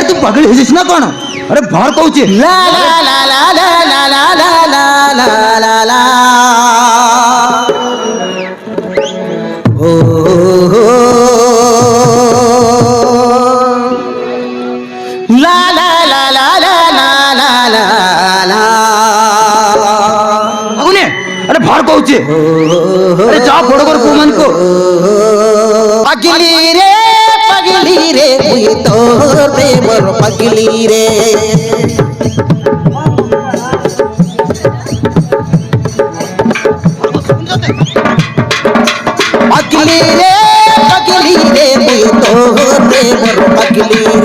तू पागल हेजिस ना कौन अरे बाहर कहूचे ला ला ला ला ला ला ला ला ला ला ला ओ ला ला ला ला ला ला ला ला ला अगुने अरे बाहर कहूचे अरे जा फोड़ो कर कुमन को पगली रे मुई तो प्रेमर पगली रे पगली रे मुई तो प्रेमर पगली